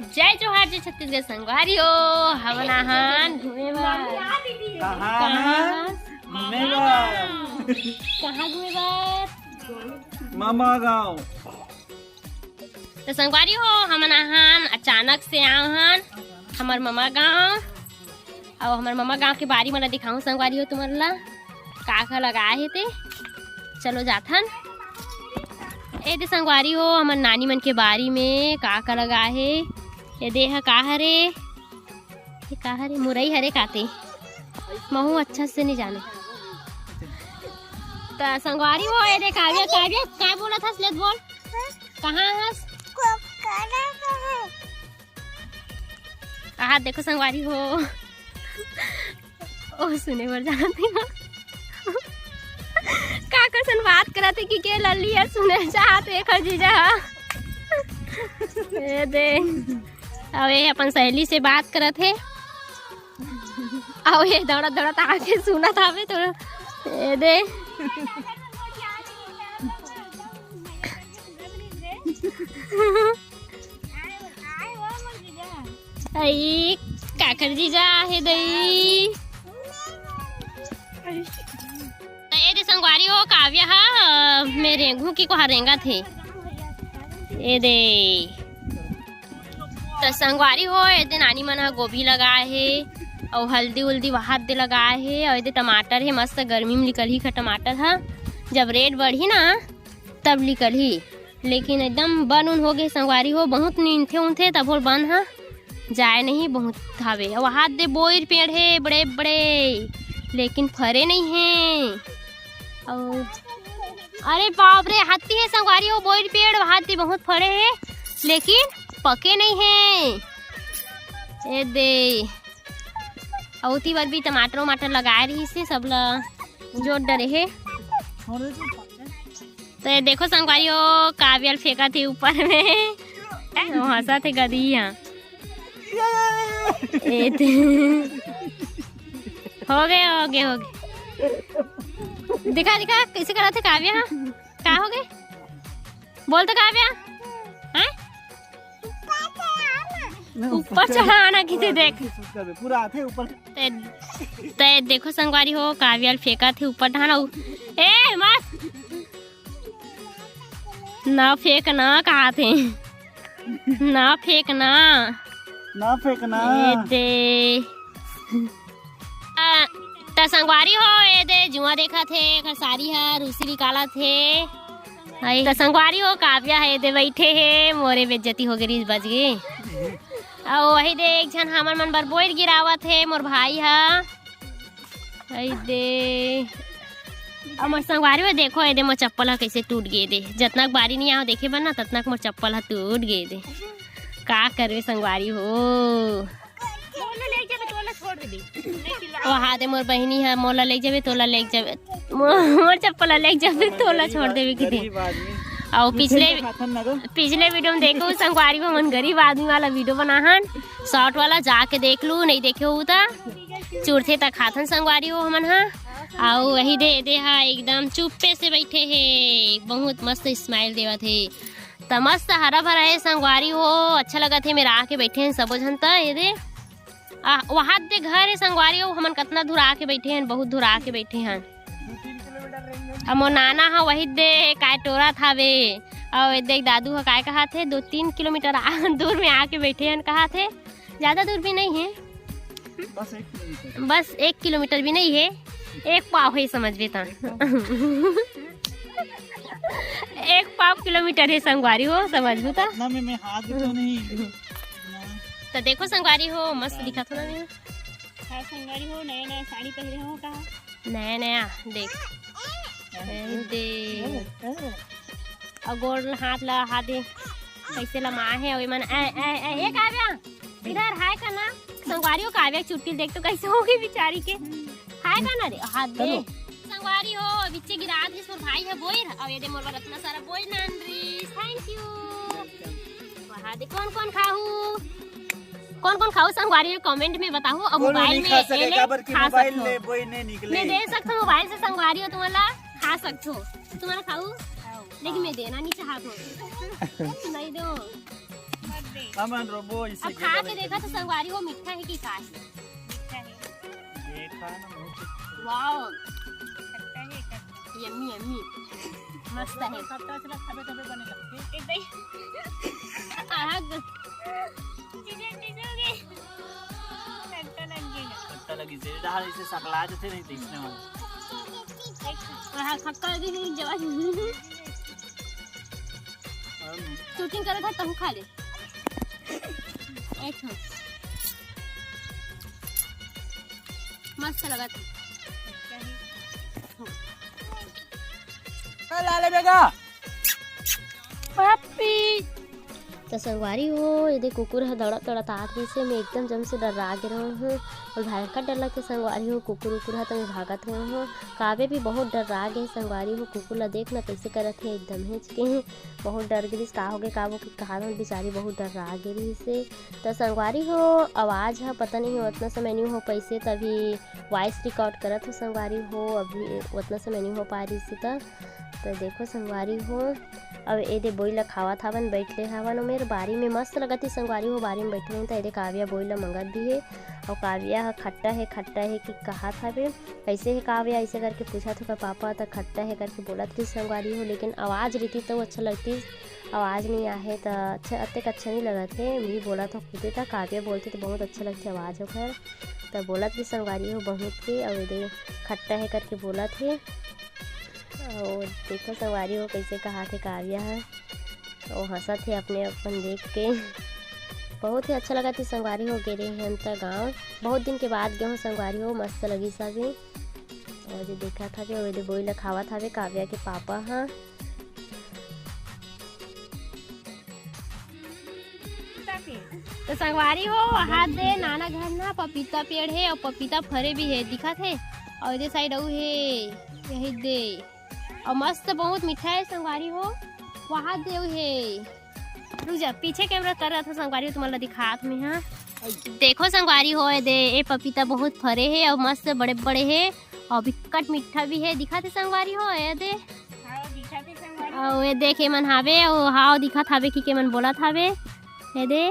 जय जोहार जय छत्तीसगढ़ संगवारी हो हमन आहान घूमे बर कहाँ घूमे बर मामा गाँव। तो संगवारी हो हमन आहान अचानक से आहन हमार मामा गाँव और हमार मामा गाँव के बारी मन दिखाऊं संगवारी हो तुमन ला का लगाए हे ते चलो जाथन। ए दे संगवारी हो हमार नानी मन के बारी में का लगा हे ये देह का हरे मुरई हरे काते महू अच्छा से नहीं जाने। तो संगवारी हो ये दे काव्या काव्या क्या बोला था स्लेट बोल कहाँ हस कहा देखो संगवारी हो ओ सुने बर जानती ना का कैसन बात करते कि के लल्ली है सुने चाहते एक जीजा ए दे अब ये अपन सहेली से बात करत है और ये दौड़त दौड़त आके सुनत आवे तो ए दे आई काकर जीजा है दई ये दे संगवारी हो काव्या हा मेरे रेंगू की को हरेंगा थे ये दे तो संगवारी हो ये दे नानी मन गोभी लगाए है और हल्दी उल्दी वहां दे लगाए है और ये दे टमाटर है मस्त गर्मी में निकल ही का टमाटर हा जब रेट बढ़ी ना तब निकल ही लेकिन एकदम बन उन हो गए संगवारी हो बहुत नींथे उनथे तब और बन हा जाए नहीं बहुत हावे और वहां दे बोर पेड़ है बड़े बड़े लेकिन फरे नहीं है और अरे बाप रे हाथी है संगवारी हो बोर पेड़ हाथी बहुत फरे है लेकिन पके नहीं है ए दे औती बार भी टमाटर वमाटर लगाए रही से सब ला जोड़ डरे है तो ये देखो संगवारी हो काव्यल फेंका थे ऊपर में हंसा थे गदी यहाँ हो गए दिखा दिखा कैसे करा थे काव्या क्या हो गए बोल तो काव्या हैं ऊपर चढ़ाना किसे देख पूरा थे ऊपर ते देखो संगवारी हो काव्या फेंका थे ऊपर ढाना ए मत ना फेंकना कहा थे ना फेंकना दे तो संगवारी हो ये दे जुआ देखा थे खसारी है रूसी निकाला थे तो संगवारी हो काव्या है दे बैठे है मोरे बेइज्जती हो गई बज गए और वही दे एक जन हमर मन बर बोर गिरावत है मोर भाई है दे और मोर संगवारी हो देखो ये दे मोर चप्पल है कैसे टूट गए दे जितना बारी नहीं आओ देखे बना ततना मोर चप्पल है टूट गए दे का करे संगवारी हो वहाँ दे मोर बहनी है मोला ले जावे तोला ले जावे मोर चप्पल ले जावे तोला छोड़ देवे कि दे और पिछले वीडियो में देखो संगवारी में मन गरीब आदमी वाला वीडियो बनाहन शॉर्ट वाला जाके देख लू नहीं देखे हो ता चूरथे तक खाथन संगवारी हो हमन हा और वही दे हा एकदम चुप्पे से बैठे है बहुत मस्त स्माइल देवा थे तो मस्त हरा भरा है संगवारी हो अच्छा लगा थे मेरा आके बैठे हैं सबो जनता ये दे वहाँ दे घर है संगवारी हो हमन कितना दूर आके बैठे हैं बहुत दूर आके बैठे हैं और मोर नाना हा वही दे काय टोरा थावे और देख दादू हा काय कहा थे 2-3 किलोमीटर दूर में आके बैठे हैं कहा थे ज्यादा दूर भी नहीं है बस 1 किलोमीटर भी नहीं है एक पाव है समझ बेटा 1 पाव किलोमीटर है संगवारी हो समझ लूता तो देखो संगवारी हो मस्त दिखा था ना संगवारी हो नया नया साड़ी पहने हो कहा नया देख दे और गोड़ हाथ ला हाथ दे कैसे लमा है और मन ए काव्या इधर हाय करना संगवारी हो काव्या चुटकी देख तो कैसे होगी बेचारी के हाय करना रे हाथ दे संगवारी हो बिच्चे गिरा दे सोर भाई है बोइर और ये दे मोर इतना सारा बोइर नानरी थैंक यू वहां दे कौन कौन खाओ संगवारी कमेंट में बताओ और मोबाइल में मोबाइल ले बोई नहीं निकले मैं दे सकता हूँ मोबाइल से संगवारी हो तुम्हारा खा सकते हो तुम्हारा खाऊ लेकिन मैं देना नहीं चाहता नहीं दो अमन रोबो इसे अब खा के देखा तो संगवारी हो मीठा है कि का है? मीठा है। देखा ना मुझे वाओ खट्टा है खट्टा। यम्मी यम्मी मस्त है खट्टा से खाबे तबे बने लगते। एकदम आग टीचोगे खट्टा लगेगा। खट्टा लगी से डाल इसे सकला थे नहीं देखने वाला हां खक्का भी जवाब शूटिंग करा था तब खा ले एक मस्त लगा था लाले बेगा पप्पी तो संगवारी हो ये कुकुर है दौड़ा दौड़ा तात से मैं एकदम जम से डरा के रहा हूँ और भयंकर डर लगता संगवारी हो कुकुर उकुर है तो मैं भागत रहा हूँ काव्य भी बहुत डरा गए संगवारी हो कुकुर ला देख ना कैसे करत है एकदम हिच के बहुत डर गई का हो गए काबू की कहा बेचारी बहुत डरा गई से तो संगवारी हो आवाज़ है पता नहीं हो उतना समय नहीं हो पैसे तभी वॉइस रिकॉर्ड करत हो संगवारी हो अभी उतना समय नहीं हो पा रही से तो देखो संगवारी हो अब ये बोई ला खावा थावन बैठले हवन और मेरे बारी में मस्त लगती संगवारी हो बारी में बैठे हैं तो ये काव्या बोई ला मंगत भी है और काव्या खट्टा है कि कहा था बे कैसे है काव्या ऐसे करके पूछा था पापा तो खट्टा है करके बोला थी संगवारी हो लेकिन आवाज़ रहती तो अच्छा लगती आवाज़ नहीं आए तो अच्छा नहीं लगा थे भी बोला था खुद था काव्या बोलते तो बहुत अच्छा लगती आवाज़ हो खैर तो बोला थी संगवारी हो बहुत के और ये खट्टा है करके बोला थे और देखो संगवारी हो कैसे कहा थे काव्या है और हंसा थे अपने अपन देख के बहुत ही अच्छा लगा थी संगवारी हो गिरे हैं तो गाँव बहुत दिन के बाद गए हो संगवारी हो मस्त लगी सभी और जो देखा था कि वो बोई ला खावा था काव्या के पापा हाँ तो संगवारी हो हाथ दे नाना घर ना पपीता पेड़ है और पपीता फरे भी है दिखा थे और इधर साइड है यही दे और मस्त बहुत मीठा है संगवारी हो वहाँ दे है रुक जा पीछे कैमरा कर रहा था संगवारी हो तुम्हारा दिखात में हाँ देखो संगवारी हो दे ये पपीता बहुत फरे है और मस्त बड़े बड़े है और बिकट मीठा भी है दिखा थे संगवारी हो ये दे और ये देखे मन हावे और हाव दिखा थावे कि के मन बोला थावे ये दे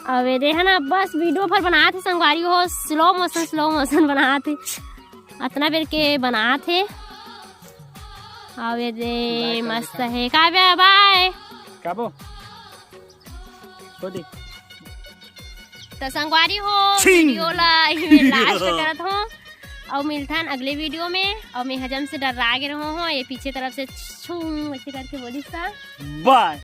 अब ये है ना बस वीडियो पर बनाए थे संगवारी हो स्लो मोशन बनाए थे इतना बेर के बनाए थे अब ये दे मस्त है काव्या बाय काबो कोदी तो संगवारी हो वीडियो ला लास्ट करत हो और मिलता अगले वीडियो में और मैं हजम से डरा के रहो ये पीछे तरफ से छू ऐसे करके बोली सा बाय।